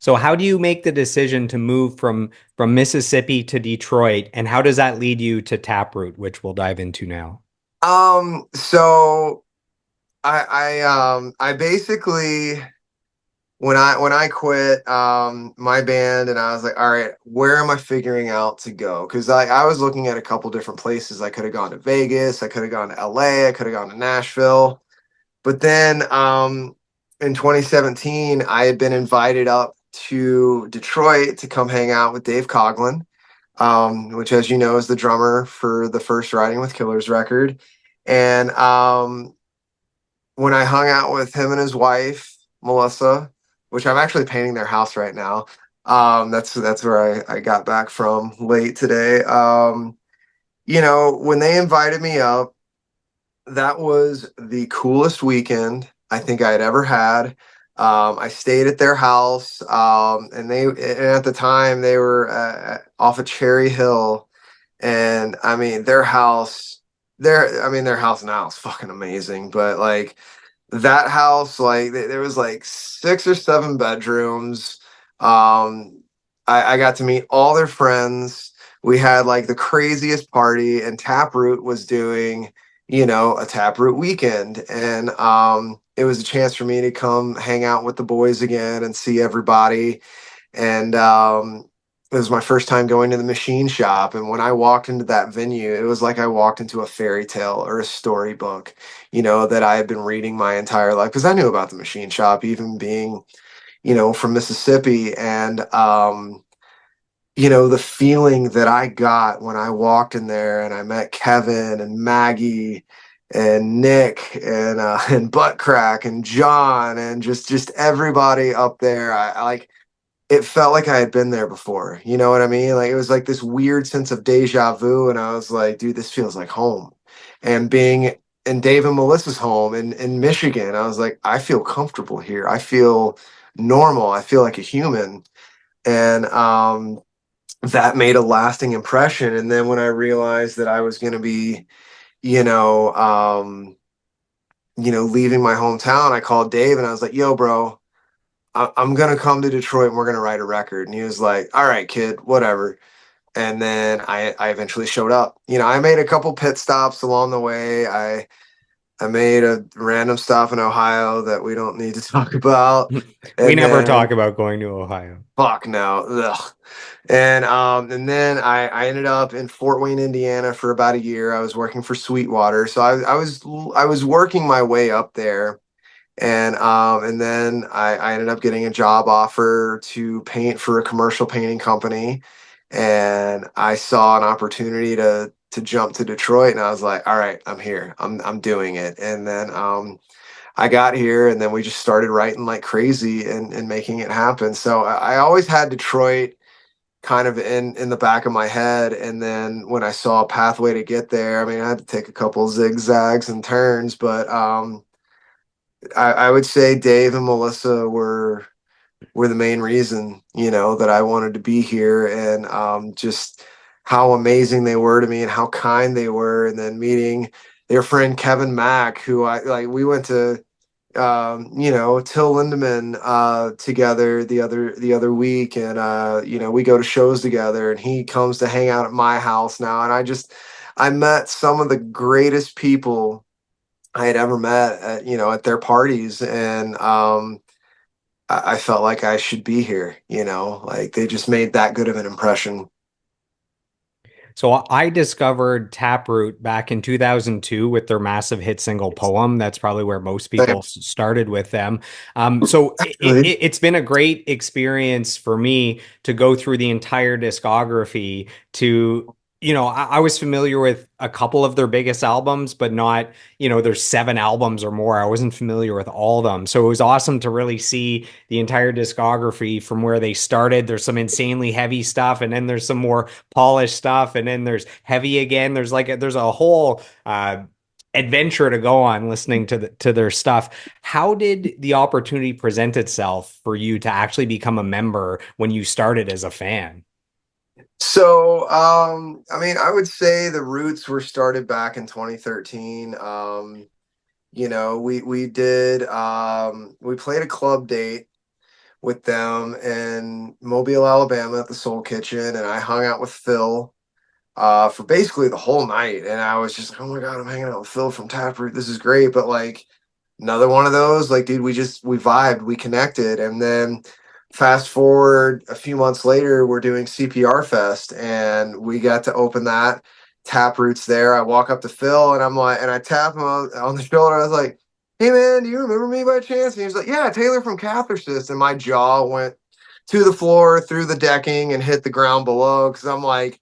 So how do you make the decision to move from Mississippi to Detroit, and how does that lead you to Taproot, which we'll dive into now? So I basically when I quit my band and I was like, all right, where am I figuring out to go? Because I was looking at a couple different places. I could have gone to Vegas, I could have gone to LA, I could have gone to Nashville. But then in 2017, I had been invited up to Detroit to come hang out with Dave Coughlin, which, as you know, is the drummer for the first Riding with Killers record. And when I hung out with him and his wife, Melissa, which I'm actually painting their house right now. That's where I got back from late today. When they invited me up, that was the coolest weekend I think I had ever had. I stayed at their house, and at the time they were off of Cherry Hill, and I mean their house now is fucking amazing, but like that house, like there was like 6 or 7 bedrooms. I got to meet all their friends. We had like the craziest party, and Taproot was doing, a Taproot weekend. And it was a chance for me to come hang out with the boys again and see everybody. And it was my first time going to the machine shop. And when I walked into that venue, it was like I walked into a fairy tale or a storybook, that I had been reading my entire life because I knew about the machine shop, even being, from Mississippi. And, the feeling that I got when I walked in there and I met Kevin and Maggie and Nick and and Butt Crack and John and just everybody up there. I like it felt like I had been there before. You know what I mean? Like it was like this weird sense of deja vu, and I was like, dude, this feels like home. And being in Dave and Melissa's home in Michigan, I was like, I feel comfortable here. I feel normal. I feel like a human. And that made a lasting impression. And then when I realized that I was going to be, you know, um, leaving my hometown, I called Dave and I was like, yo, bro, I'm going to come to Detroit and we're going to write a record. And he was like, all right, kid, whatever. And then I eventually showed up. I made a couple pit stops along the way. I made a random stop in Ohio that we don't need to talk about. We And never talk then about going to Ohio. fuck no. Ugh. And then I ended up in Fort Wayne, Indiana for about a year. I was working for Sweetwater. So I was working my way up there. And then I ended up getting a job offer to paint for a commercial painting company. And I saw an opportunity to jump to Detroit, and I was like, all right, I'm here. I'm doing it. And then I got here, and then we just started writing like crazy and making it happen. So I always had Detroit kind of in the back of my head. And then when I saw a pathway to get there, I mean, I had to take a couple zigzags and turns, but I would say Dave and Melissa were the main reason, that I wanted to be here, and just how amazing they were to me and how kind they were. And then meeting their friend Kevin Mack, who I like, we went to Till Lindemann together the other week, and we go to shows together, and he comes to hang out at my house now, and I met some of the greatest people I had ever met at their parties, and I felt like I should be here, like they just made that good of an impression. So I discovered Taproot back in 2002 with their massive hit single Poem. That's probably where most people Same. started with them. So Really? it's been a great experience for me to go through the entire discography to, I was familiar with a couple of their biggest albums, but not, there's 7 albums or more. I wasn't familiar with all of them. So it was awesome to really see the entire discography from where they started. There's some insanely heavy stuff, and then there's some more polished stuff, and then there's heavy again. There's a whole adventure to go on listening to their stuff. How did the opportunity present itself for you to actually become a member when you started as a fan? So, I mean, I would say the roots were started back in 2013. We played a club date with them in Mobile, Alabama at the Soul Kitchen, and I hung out with Phil for basically the whole night. And I was just like, oh my God, I'm hanging out with Phil from Taproot. This is great. But like another one of those, like, dude, we vibed, we connected. And then fast forward a few months later, we're doing CPR Fest and we got to open that. Taproot's there. I walk up to Phil and I'm like, and I tap him on the shoulder. I was like, hey man, do you remember me by chance? And he was like, yeah, Taylor from Catharsis. And my jaw went to the floor, through the decking, and hit the ground below. Cause I'm like,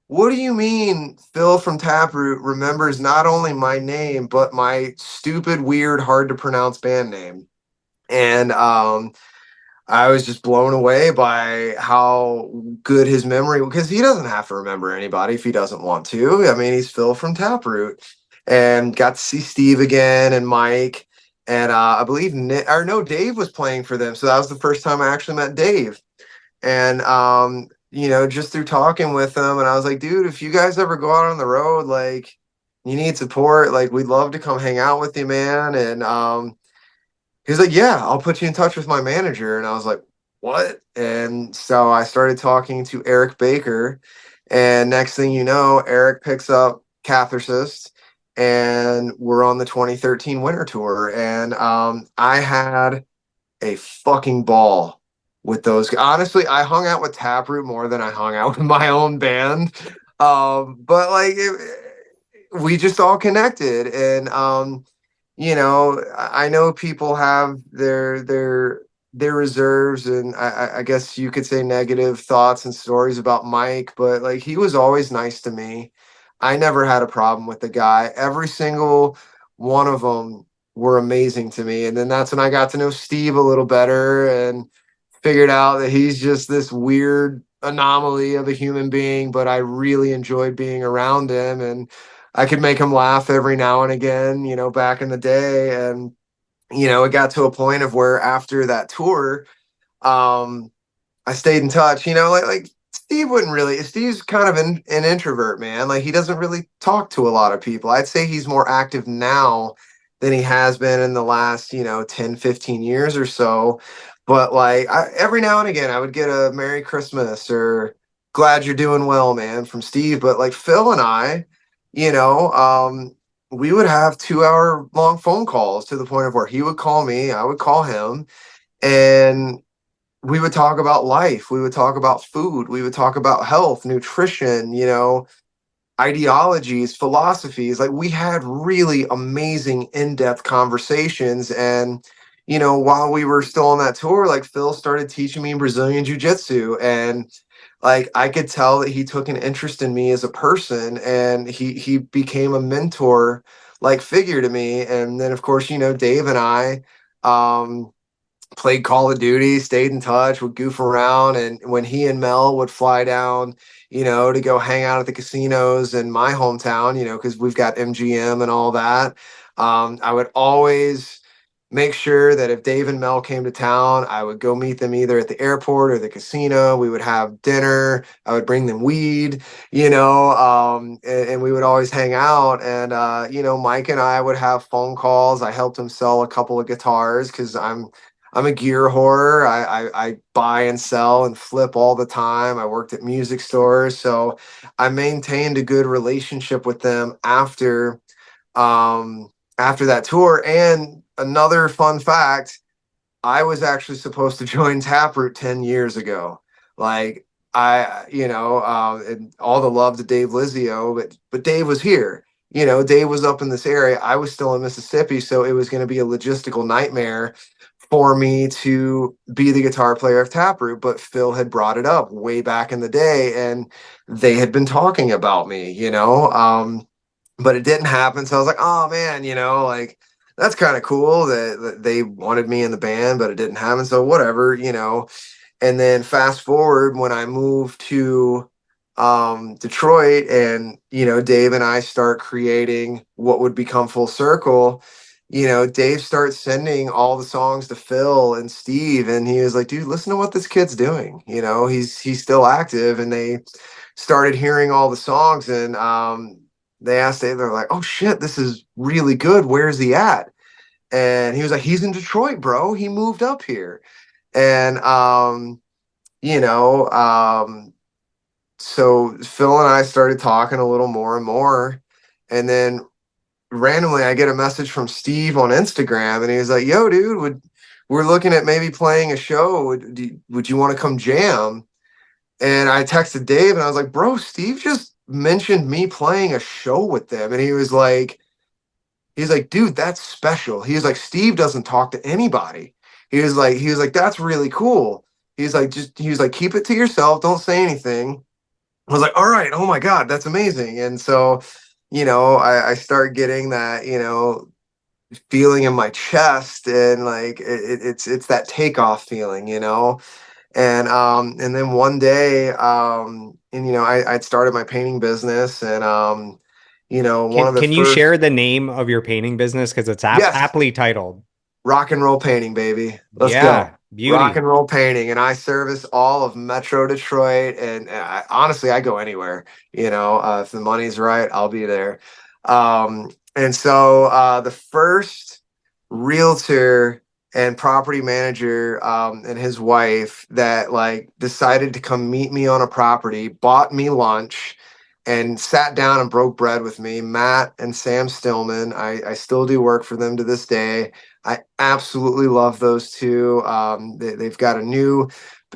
what do you mean Phil from Taproot remembers not only my name, but my stupid, weird, hard to pronounce band name? And I was just blown away by how good his memory, because he doesn't have to remember anybody if he doesn't want to. I mean, he's Phil from Taproot, and got to see Steve again and Mike. And I believe Nick, or no, Dave was playing for them. So that was the first time I actually met Dave. And just through talking with them, and I was like, dude, if you guys ever go out on the road, like you need support, like we'd love to come hang out with you, man. And he's like, yeah, I'll put you in touch with my manager. And I was like, what? And so I started talking to Eric Baker, and next thing you know, Eric picks up Catharsis, and we're on the 2013 winter tour. And I had a fucking ball with those. Honestly, I hung out with Taproot more than I hung out with my own band. But like we just all connected, and I know people have their reserves, and I guess you could say negative thoughts and stories about Mike, but like he was always nice to me. I never had a problem with the guy. Every single one of them were amazing to me. And then that's when I got to know Steve a little better and figured out that he's just this weird anomaly of a human being, but I really enjoyed being around him, and I could make him laugh every now and again, back in the day. And, it got to a point of where after that tour, um, I stayed in touch, like Steve wouldn't really, Steve's kind of an introvert, man. Like he doesn't really talk to a lot of people. I'd say he's more active now than he has been in the last, 10, 15 years or so. But like every now and again, I would get a Merry Christmas or glad you're doing well, man, from Steve. But like Phil and I, you know, um, we would have 2 hour long phone calls to the point of where he would call me, I would call him, and we would talk about life. We would talk about food. We would talk about health, nutrition, ideologies, philosophies. Like we had really amazing in-depth conversations. And, while we were still on that tour, like Phil started teaching me Brazilian jiu-jitsu. And like I could tell that he took an interest in me as a person, and he became a mentor like figure to me. And then of course, Dave and I um played Call of Duty, stayed in touch, would goof around. And when he and Mel would fly down, to go hang out at the casinos in my hometown, because we've got MGM and all that, I would always make sure that if Dave and Mel came to town, I would go meet them either at the airport or the casino. We would have dinner. I would bring them weed, and we would always hang out. And, Mike and I would have phone calls. I helped him sell a couple of guitars because I'm a gear whore. I buy and sell and flip all the time. I worked at music stores, so I maintained a good relationship with them after that tour. And another fun fact, I was actually supposed to join Taproot 10 years ago. Like and all the love to Dave Lizio, but Dave was here. Dave was up in this area. I was still in Mississippi, so it was going to be a logistical nightmare for me to be the guitar player of Taproot. But Phil had brought it up way back in the day, and they had been talking about me, but it didn't happen. So I was like, oh man, like that's kind of cool that they wanted me in the band, but it didn't happen. So whatever. And then fast forward when I moved to Detroit, and Dave and I start creating what would become Full Circle. Dave starts sending all the songs to Phil and Steve, and he was like, dude, listen to what this kid's doing. He's still active. And they started hearing all the songs, and they asked Dave, they're like, oh shit, this is really good. Where's he at? And he was like, he's in Detroit, bro. He moved up here. And you know, so Phil and I started talking a little more and more, and then randomly I get a message from Steve on Instagram, and he's like, "Yo, dude, would we're looking at maybe playing a show. Would you want to come jam?" And I texted Dave, and I was like, "Bro, Steve just mentioned me playing a show with them," and he's like, "Dude, that's special." He was like, "Steve doesn't talk to anybody." He was like, "That's really cool." He was like, "Keep it to yourself. Don't say anything." I was like, "All right, oh my God, that's amazing." And so, I start getting that, feeling in my chest, and like it's that takeoff feeling, and then one day, and I'd started my painting business, and one Can of the can you first, share the name of your painting business? Because it's yes, aptly titled. rock and roll painting, baby. Let's go. Yeah, Rock and beauty. roll painting. And I service all of Metro Detroit. And honestly, I go anywhere. If the money's right, I'll be there. And so the first realtor and property manager and his wife that like decided to come meet me on a property, bought me lunch, and sat down and broke bread with me, Matt and Sam Stillman. I still do work for them to this day. I absolutely love those two. They've got a new,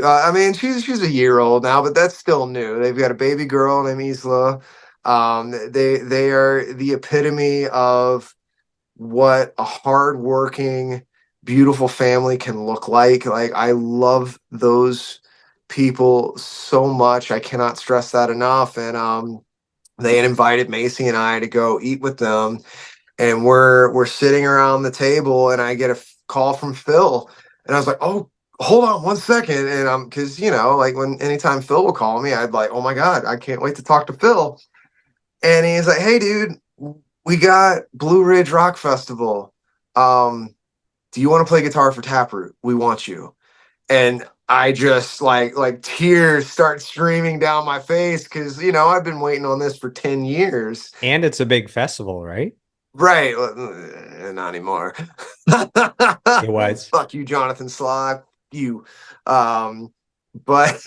I mean, she's a year old now, but that's still new. They've got a baby girl named Isla. They are the epitome of what a hardworking, beautiful family can look like. Like I love those people so much. I cannot stress that enough. And they had invited Macy and I to go eat with them, and we're sitting around the table, and I get a call from Phil, and I was like, "Oh, hold on 1 second," and because like when anytime Phil will call me, I'd like, "Oh my God, I can't wait to talk to Phil," and he's like, "Hey, dude, we got Blue Ridge Rock Festival. Um, do you want to play guitar for Taproot? We want you." And I just like tears start streaming down my face because I've been waiting on this for 10 years. And it's a big festival, right? Right. Not anymore. It was. Fuck you, Jonathan Sly. You. Um, but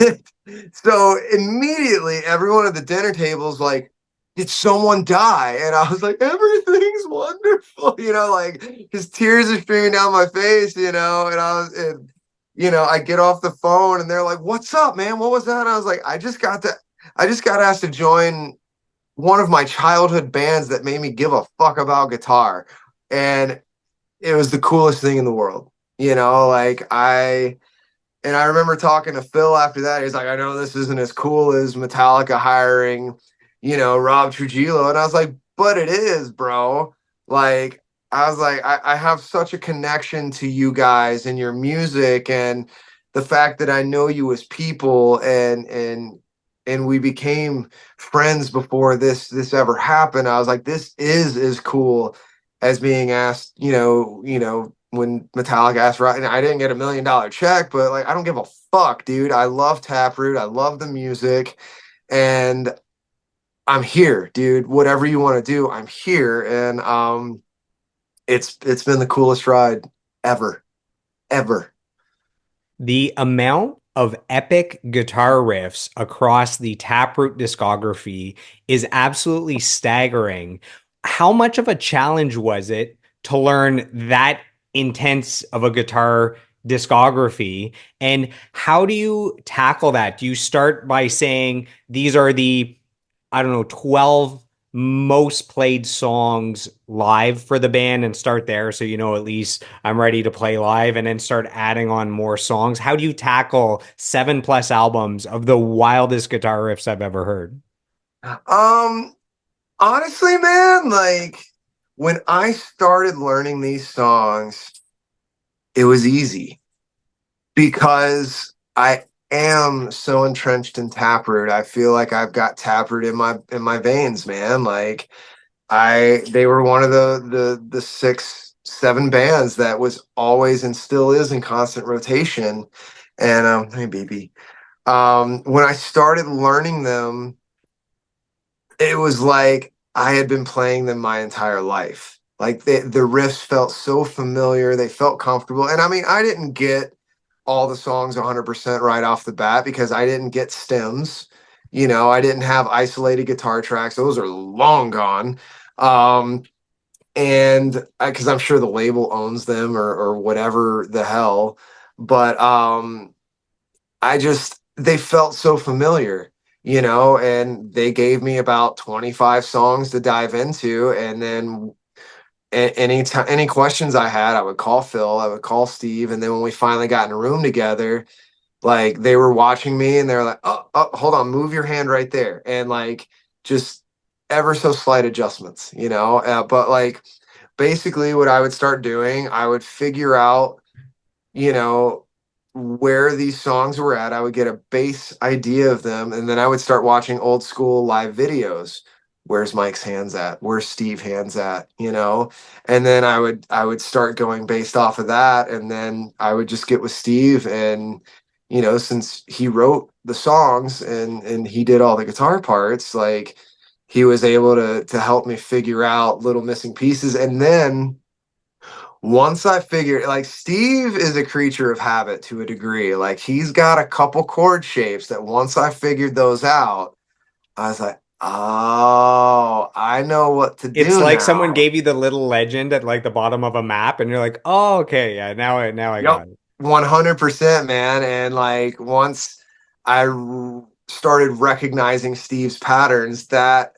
so immediately everyone at the dinner table is like, did someone die? And I was like, everything's wonderful, like his tears are streaming down my face, and I get off the phone and they're like, what's up, man? What was that? And I was like, I just got asked to join one of my childhood bands that made me give a fuck about guitar. And it was the coolest thing in the world. Like I remember talking to Phil after that. He's like, I know this isn't as cool as Metallica hiring, Rob Trujillo. And I was like, but it is, bro. Like, I was like, I have such a connection to you guys and your music, and the fact that I know you as people, and we became friends before this ever happened. I was like, this is as cool as being asked, when Metallica asked, right? And I didn't get $1 million check, but like, I don't give a fuck, dude. I love Taproot. I love the music, and I'm here, dude. Whatever you want to do, I'm here. And it's been the coolest ride ever, ever. The amount of epic guitar riffs across the Taproot discography is absolutely staggering. How much of a challenge was it to learn that intense of a guitar discography? And how do you tackle that? Do you start by saying these are the, I don't know, 12 most played songs live for the band and start there so at least I'm ready to play live and then start adding on more songs? How do you tackle 7+ albums of the wildest guitar riffs I've ever heard? Um, Honestly, man, like when I started learning these songs, it was easy because I am so entrenched in Taproot. I feel like I've got Taproot in my veins, man. Like they were one of the 6, 7 bands that was always and still is in constant rotation. And hey BB. When I started learning them, it was like I had been playing them my entire life. Like the riffs felt so familiar, they felt comfortable. And I mean, I didn't get all the songs 100% right off the bat because I didn't get stems. You know, I didn't have isolated guitar tracks. Those are long gone. Um, and because I'm sure the label owns them or whatever the hell. But I just they felt so familiar, you know, and they gave me about 25 songs to dive into, and then any questions I had, I would call Phil, I would call Steve, and then when we finally got in a room together, like they were watching me and they're like, oh, hold on, move your hand right there, and like just ever so slight adjustments, you know. But like basically, what I would start doing, I would figure out, you know, where these songs were at. I would get a base idea of them, and then I would start watching old school live videos. Where's Mike's hands at? Where's Steve hands at? You know, and then I would start going based off of that, and then I would just get with Steve, and you know, since he wrote the songs and he did all the guitar parts, like he was able to help me figure out little missing pieces, and then once I figured, like, Steve is a creature of habit to a degree. Like, he's got a couple chord shapes that once I figured those out, I was like, oh, I know what to It's do like someone now. gave you the little legend at like the bottom of a map, and you're like, "Oh, okay, yeah, now I Yep. got it." 100%, man. And like, once I started recognizing Steve's patterns, that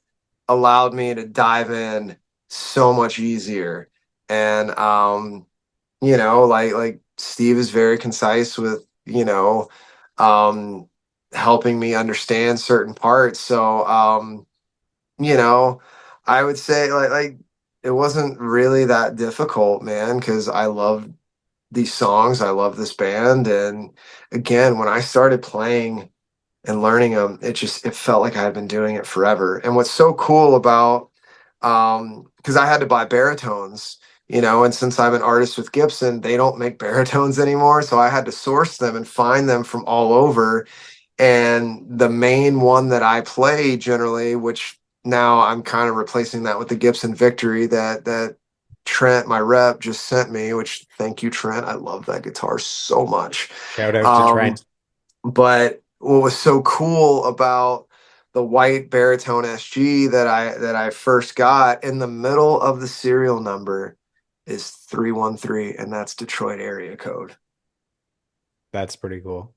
allowed me to dive in so much easier. And, you know, like Steve is very concise with, you know, um helping me understand certain parts. So you know, I would say like it wasn't really that difficult, man, because I love these songs, I love this band. And again, when I started playing and learning them, it felt like I had been doing it forever. And what's so cool about because I had to buy baritones, you know, and since I'm an artist with Gibson, they don't make baritones anymore, so I had to source them and find them from all over. And the main one that I play generally, which now I'm kind of replacing that with the Gibson Victory that Trent, my rep, just sent me, which thank you, Trent. I love that guitar so much. Shout out to Um, Trent. but what was so cool about the white baritone SG that I first got, in the middle of the serial number is 313, and that's Detroit area code. That's pretty cool.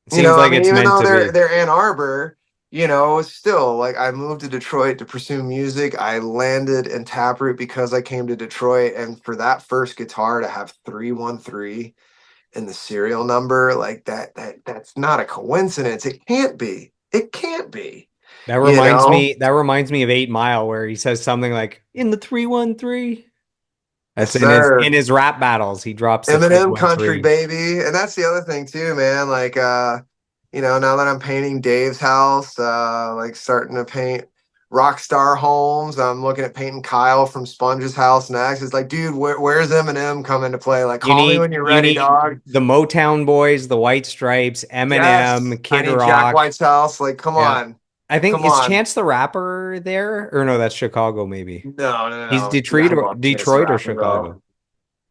It You seems know, I like mean, it's even meant though to be. they're Ann Arbor, you know, still like I moved to Detroit to pursue music. I landed in Taproot because I came to Detroit, and for that first guitar to have 313 in the serial number, like that's not a coincidence. It can't be. It can't be. You know? That reminds me of 8 Mile, where he says something like in the 313. Yes, That's in sir. his rap battles. He drops the Eminem country, 313. baby. And that's the other thing too, man. Like you know, now that I'm painting Dave's house, like starting to paint Rockstar homes, I'm looking at painting Kyle from Sponge's house next. It's like, dude, where's Eminem coming to play? Like, call me when you're You ready, need dog. the Motown Boys, the White Stripes, Yes. Eminem, I Kid need Jack Rock. White's house. Like, come Yeah. on. I think Come is on. Chance the Rapper there? Or no, that's Chicago maybe. No, no, He's no. Yeah, I love Chance the Detroit or Rapper, Chicago. bro.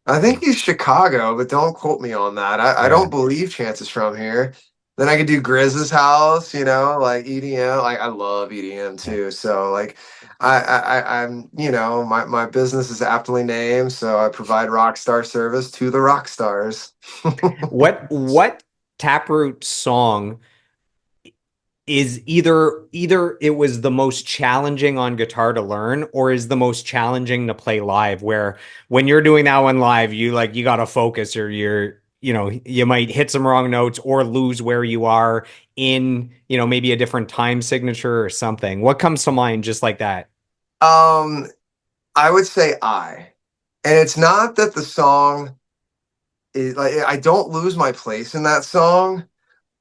I Yeah. think he's Chicago, but don't quote me on that. I Yeah. don't believe Chance is from here. Then I could do Grizz's house, you know, like EDM. Like I love EDM Yeah. too. So like I'm, you know, my business is aptly named, so I provide rock star service to the rock stars. What Taproot song is either it was the most challenging on guitar to learn or is the most challenging to play live, where when you're doing that one live you got to focus, or you might hit some wrong notes or lose where you are in maybe a different time signature or something. What comes to mind just like that? um, I would say I. And it's not that the song is like I don't lose my place in that song,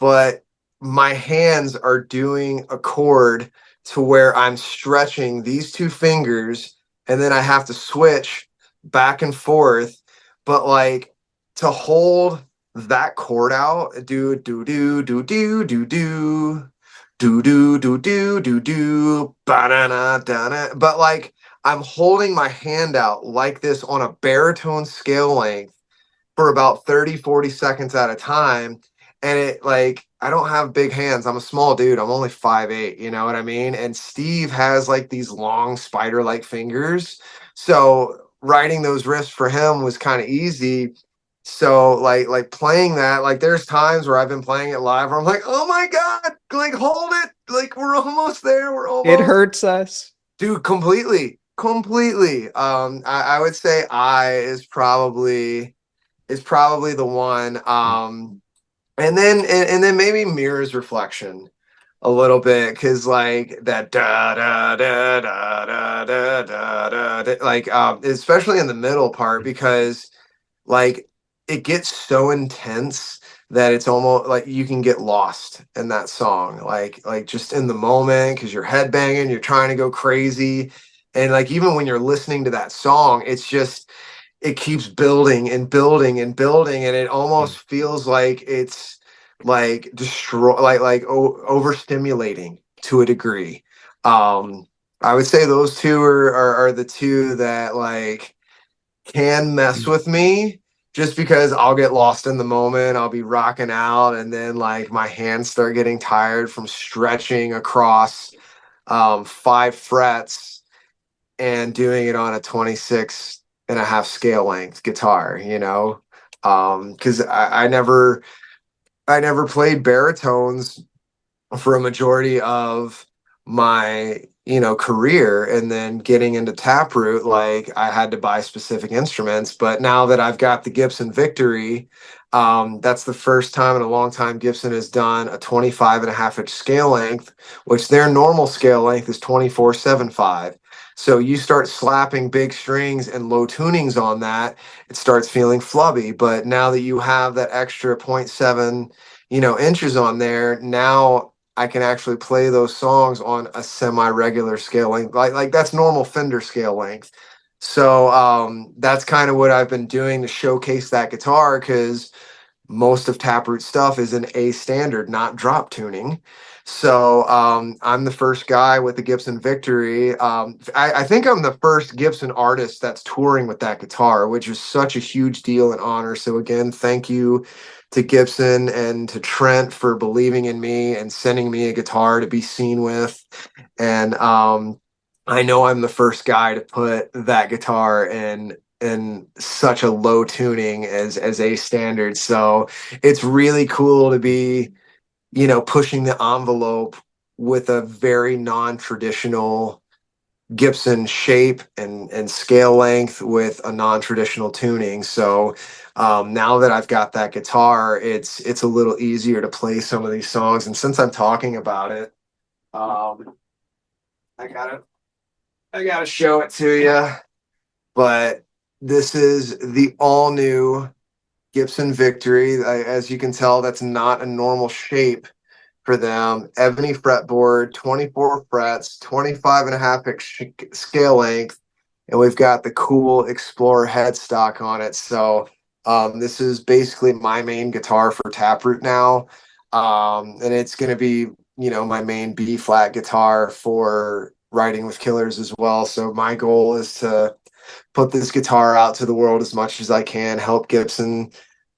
but my hands are doing a chord to where I'm stretching these two fingers and then I have to switch back and forth. But like to hold that chord out, do do do do do do do do do do do do do ba-da-na, da-na. But like I'm holding my hand out like this on a baritone scale length for about 30, 40 seconds at a time. And it like, I don't have big hands. I'm a small dude. I'm only 5'8", you know what I mean? And Steve has like these long spider-like fingers. So writing those riffs for him was kind of easy. So like playing that, like there's times where I've been playing it live where I'm like, oh my God, like hold it. Like we're almost there. We're It almost. hurts us. Dude, completely. Completely. I would say I is probably the one. And then maybe Mirror's Reflection a little bit because like that da da da da da da da da like especially in the middle part because like it gets so intense that it's almost like you can get lost in that song like just in the moment because you're headbanging, you're trying to go crazy, and like even when you're listening to that song it's just it keeps building and building and building and it almost feels like it's like destroy overstimulating to a degree. I would say those two are the two that like can mess with me just because I'll get lost in the moment. I'll be rocking out and then like my hands start getting tired from stretching across 5 frets and doing it on a 26 and a half scale length guitar, you know? Because I never played baritones for a majority of my career, and then getting into Taproot like I had to buy specific instruments, but now that I've got the Gibson Victory, that's the first time in a long time Gibson has done a 25 and a half inch scale length, which their normal scale length is 24/7/5. So you start slapping big strings and low tunings on that, it starts feeling flubby. But now that you have that extra point 0.7 inches on there, now I can actually play those songs on a semi-regular scale length. Like that's normal Fender scale length. So that's kind of what I've been doing to showcase that guitar because most of Taproot stuff is in A standard, not drop tuning. So I'm the first guy with the Gibson Victory. I think I'm the first Gibson artist that's touring with that guitar, which is such a huge deal and honor. So again, thank you to Gibson and to Trent for believing in me and sending me a guitar to be seen with. And I know I'm the first guy to put that guitar in such a low tuning as A standard. So it's really cool to be, pushing the envelope with a very non-traditional Gibson shape and scale length with a non-traditional tuning. So now that I've got that guitar, it's a little easier to play some of these songs. And since I'm talking about it, um, I gotta show it to you. But this is the all new Gibson Victory. As you can tell, that's not a normal shape for them. Ebony fretboard, 24 frets, 25 and a half inch scale length, and we've got the cool Explorer headstock on it. So this is basically my main guitar for Taproot now. And it's going to be, my main B flat guitar for writing with Killers as well. So my goal is to put this guitar out to the world as much as I can, help Gibson,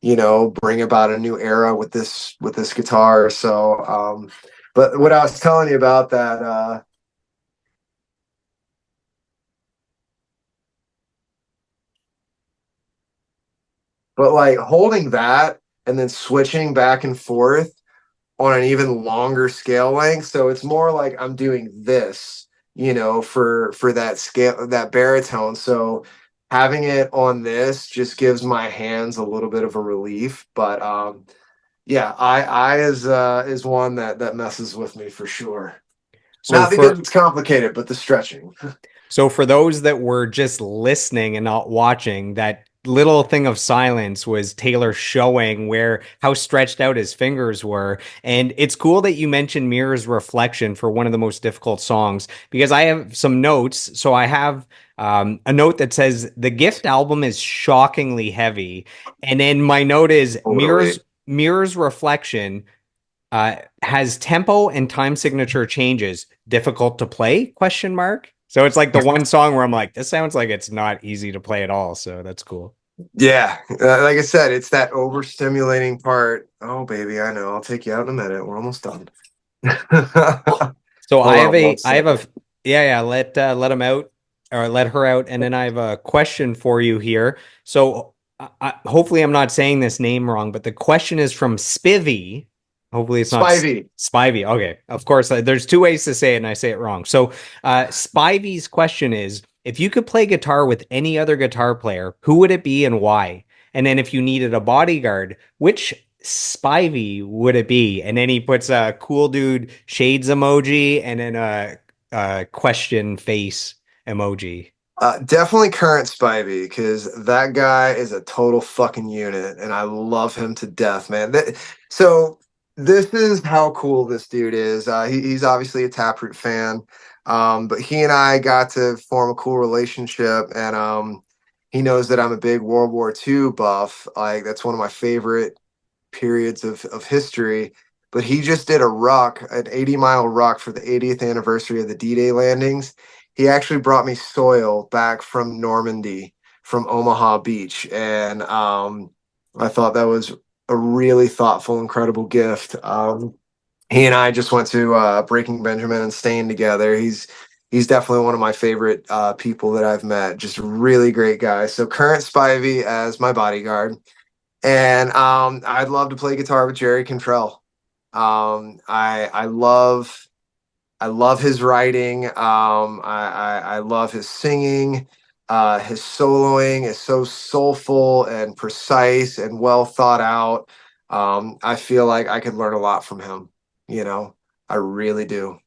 bring about a new era with this guitar. So but what I was telling you about that but like holding that and then switching back and forth on an even longer scale length. So it's more like I'm doing this, for that scale, that baritone. So having it on this just gives my hands a little bit of a relief. But yeah, I is one that messes with me for sure. So Not because for it's complicated, but the stretching. So for those that were just listening and not watching, that little thing of silence was Taylor showing where how stretched out his fingers were. And it's cool that you mentioned Mirror's Reflection for one of the most difficult songs because I have some notes. So I have a note that says the Gift album is shockingly heavy, and then my note is Totally. Mirror's Reflection has tempo and time signature changes. Difficult to play? Question mark. So it's like the one song where I'm like, this sounds like it's not easy to play at all. So that's cool. Yeah, like I said, it's that overstimulating part. Oh, baby, I know. I'll take you out in a minute. We're almost done. So Hold on one I have a second. yeah, let him out or let her out, and then I have a question for you here. So hopefully I'm not saying this name wrong, but the question is from Spivvy. Hopefully it's not Spivey. Spivey. Okay, of course there's two ways to say it, and I say it wrong. So Spivey's question is, if you could play guitar with any other guitar player, who would it be and why? And then if you needed a bodyguard, which Spivey would it be? And then he puts a cool dude shades emoji and then a question face emoji. Definitely current Spivey because that guy is a total fucking unit, and I love him to death, man. So this is how cool this dude is. He's obviously a Taproot fan, but he and I got to form a cool relationship, and he knows that I'm a big World War II buff. Like that's one of my favorite periods of history. But he just did a ruck, an 80-mile ruck for the 80th anniversary of the D-Day landings. He actually brought me soil back from Normandy, from Omaha Beach, and I thought that was a really thoughtful, incredible gift. He and I just went to Breaking Benjamin and staying together. He's definitely one of my favorite people that I've met. Just a really great guy. So current Spivey as my bodyguard. And I'd love to play guitar with Jerry Cantrell. I love his writing. I love his singing. His soloing is so soulful and precise and well thought out. I feel like I could learn a lot from him. You know, I really do.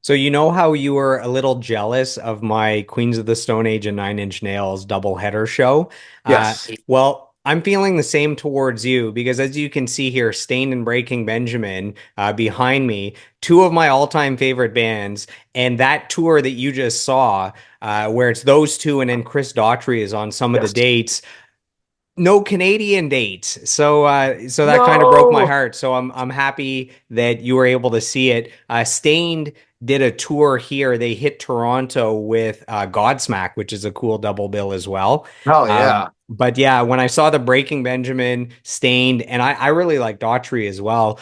So you know how you were a little jealous of my Queens of the Stone Age and Nine Inch Nails doubleheader show? Yes, Well, I'm feeling the same towards you because as you can see here, Stained and Breaking Benjamin behind me, two of my all-time favorite bands, and that tour that you just saw, where it's those two and then Chris Daughtry is on some of the yes. dates. No Canadian dates. So that kind of broke my No. heart. So I'm happy that you were able to see it. Stained did a tour here. They hit Toronto with Godsmack, which is a cool double bill as well. Hell yeah. But yeah, when I saw the Breaking Benjamin, Stained, and I really like Daughtry as well.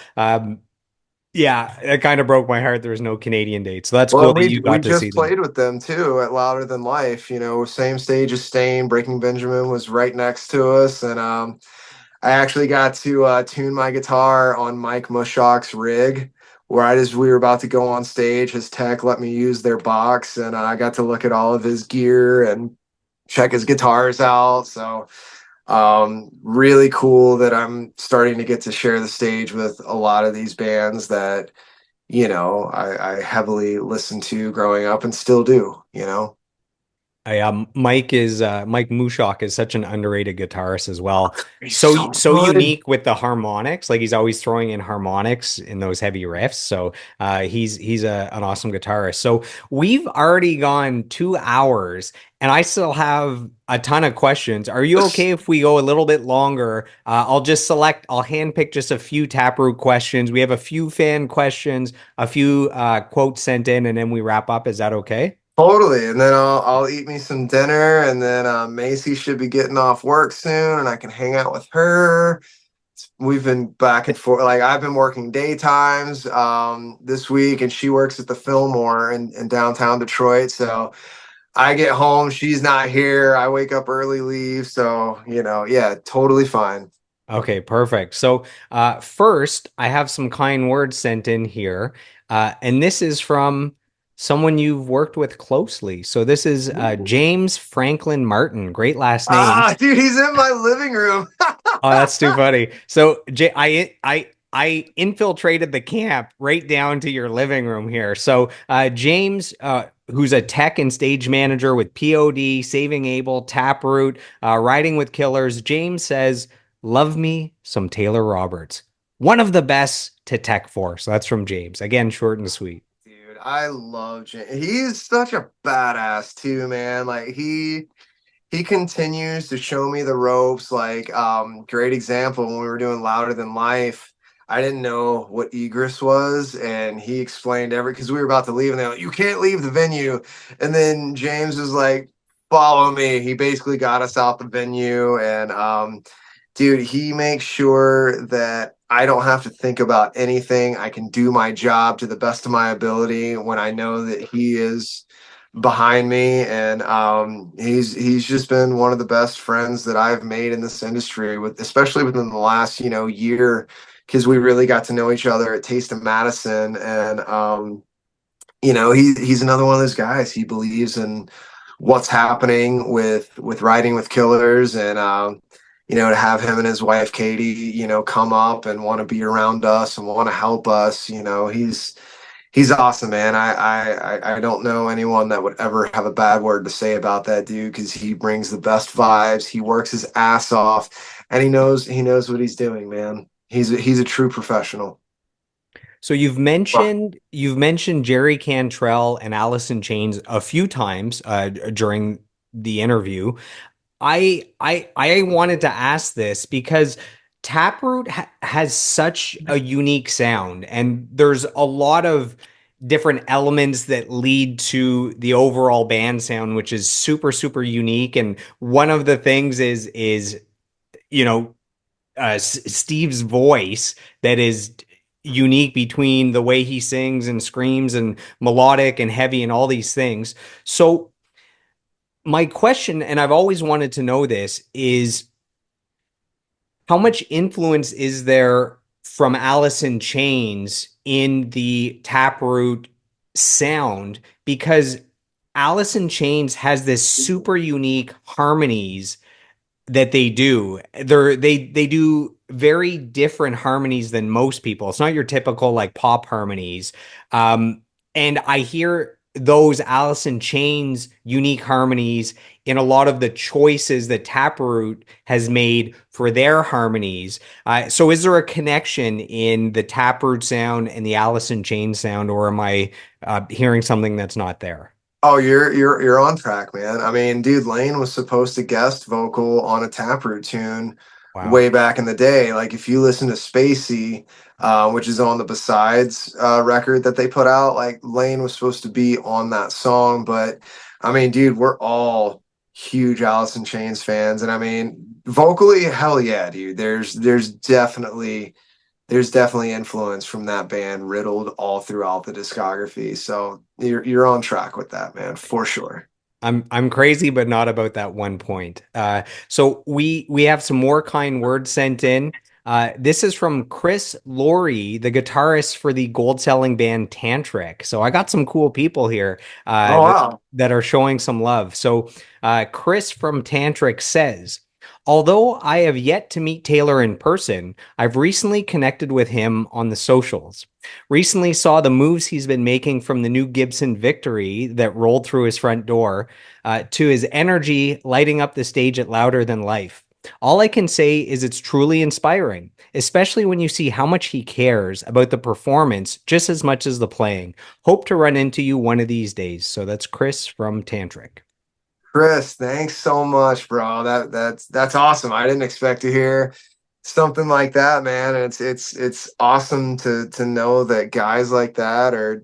Yeah, it kind of broke my heart. There was no Canadian date. So that's cool Well, that we you we got to see just them. played with them too at Louder Than Life. You know, same stage as Stain. Breaking Benjamin was right next to us, and I actually got to tune my guitar on Mike Mushock's rig. Right as we were about to go on stage, his tech let me use their box, and I got to look at all of his gear and check his guitars out. So, really cool that I'm starting to get to share the stage with a lot of these bands that I heavily listened to growing up and still do, you know? Mike Mushok is such an underrated guitarist as well. He's So so so good. unique with the harmonics. Like he's always throwing in harmonics in those heavy riffs. So he's an awesome guitarist. So we've already gone 2 hours and I still have a ton of questions. Are you okay if we go a little bit longer? I'll handpick just a few Taproot questions. We have a few fan questions, a few quotes sent in, and then we wrap up. Is that okay? Totally. And then I'll eat me some dinner, and then Macy should be getting off work soon, and I can hang out with her. We've been back and forth. Like I've been working daytimes this week, and she works at the Fillmore in downtown Detroit. So I get home, she's not here. I wake up early, leave. So, yeah, totally fine. Okay, perfect. So, first, I have some kind words sent in here, and this is from someone you've worked with closely. So, this is James Franklin Martin. Great last name. Ah, dude, he's in my living room. Oh, that's too funny. So, I infiltrated the camp right down to your living room here. So, James, who's a tech and stage manager with POD, Saving Abel, Taproot, Riding with Killers, James says, "Love me some Taylor Roberts, one of the best to tech for." So that's from James. Again, short and sweet. Dude, I love James. He's such a badass too, man. Like he continues to show me the ropes. Like, great example when we were doing Louder Than Life. I didn't know what egress was, and he explained because we were about to leave, and they're like, "You can't leave the venue." And then James was like, follow me. He basically got us out the venue, and dude, he makes sure that I don't have to think about anything. I can do my job to the best of my ability when I know that he is behind me. And he's just been one of the best friends that I've made in this industry, with especially within the last year, because we really got to know each other at Taste of Madison. And he's another one of those guys. He believes in what's happening with riding with killers, and to have him and his wife Katie, come up and want to be around us and want to help us. He's awesome, man. I don't know anyone that would ever have a bad word to say about that dude, because he brings the best vibes. He works his ass off, and he knows what he's doing, man. He's a true professional. So you've mentioned Jerry Cantrell and Alice in Chains a few times during the interview. I wanted to ask this because Taproot has such a unique sound, and there's a lot of different elements that lead to the overall band sound, which is super, super unique. And one of the things is you know Steve's voice that is unique between the way he sings and screams and melodic and heavy and all these things. So my question, and I've always wanted to know this, is how much influence is there from Alice in Chains in the Taproot sound? Because Alice in Chains has this super unique harmonies that they do. They do very different harmonies than most people. It's not your typical like pop harmonies. Um, and I hear those Alice in Chains unique harmonies in a lot of the choices that Taproot has made for their harmonies. So is there a connection in the Taproot sound and the Alice in Chains sound, or am I hearing something that's not there? Oh, you're on track, man. I mean, dude, Lane was supposed to guest vocal on a Taproot tune Wow. way back in the day. Like if you listen to Spacey, which is on the Besides record that they put out, like Lane was supposed to be on that song. But I mean, dude, we're all huge Alice in Chains fans, and I mean, vocally, hell yeah, dude. There's definitely influence from that band riddled all throughout the discography. So you're on track with that, man, for sure. I'm crazy, but not about that one point. So we have some more kind words sent in. This is from Chris Laurie, the guitarist for the gold-selling band Tantric. So I got some cool people here Oh wow. that are showing some love. So Chris from Tantric says, although I have yet to meet Taylor in person, I've recently connected with him on the socials. Recently saw the moves he's been making, from the new Gibson Victory that rolled through his front door to his energy lighting up the stage at Louder Than Life. All I can say is it's truly inspiring, especially when you see how much he cares about the performance just as much as the playing. Hope to run into you one of these days. So that's Chris from Tantric. Chris, thanks so much, bro. That's awesome. I didn't expect to hear something like that, man. It's awesome to know that guys like that are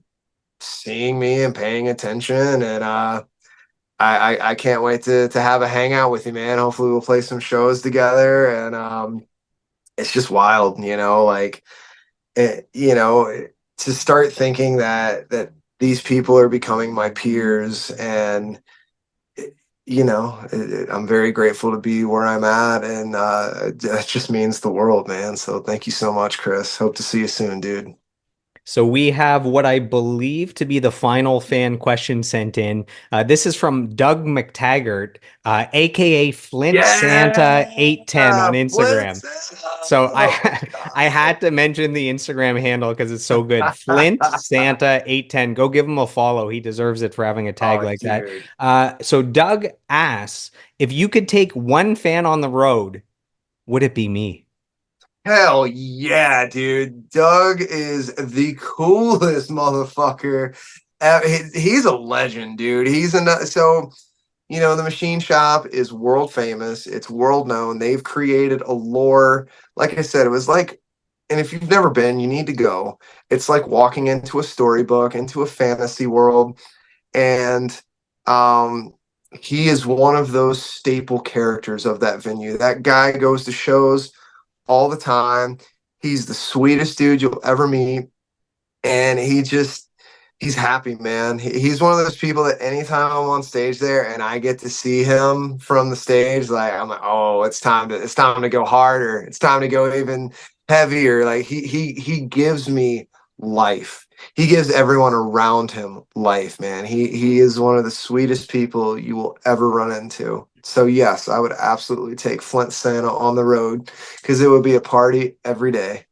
seeing me and paying attention. And I can't wait to have a hangout with you, man. Hopefully we'll play some shows together. And it's just wild, like to start thinking that these people are becoming my peers. And I'm very grateful to be where I'm at, and that just means the world, man. So thank you so much, Chris. Hope to see you soon, dude. So we have what I believe to be the final fan question sent in. This is from Doug McTaggart, aka Flint Santa Yeah, 810 on Instagram. Blitz. So Oh my I God. had to mention the Instagram handle because it's so good. Flint Santa 810. Go give him a follow. He deserves it for having a tag Oh, like that. dude. So Doug asks, if you could take one fan on the road, would it be me? Hell yeah, dude. Doug is the coolest motherfucker. He's a legend, dude. The machine shop is world famous. It's world known. They've created a lore. Like I said, it was like, and if you've never been, you need to go. It's like walking into a storybook, into a fantasy world. And um he is one of those staple characters of that venue. That guy goes to shows all the time. He's the sweetest dude you'll ever meet, and he's happy, man. He's one of those people that anytime I'm on stage there and I get to see him from the stage, like I'm like, oh, it's time to go harder. It's time to go even heavier. Like he gives me life. He gives everyone around him life, man. He is one of the sweetest people you will ever run into. So yes, I would absolutely take Flint Santa on the road because it would be a party every day.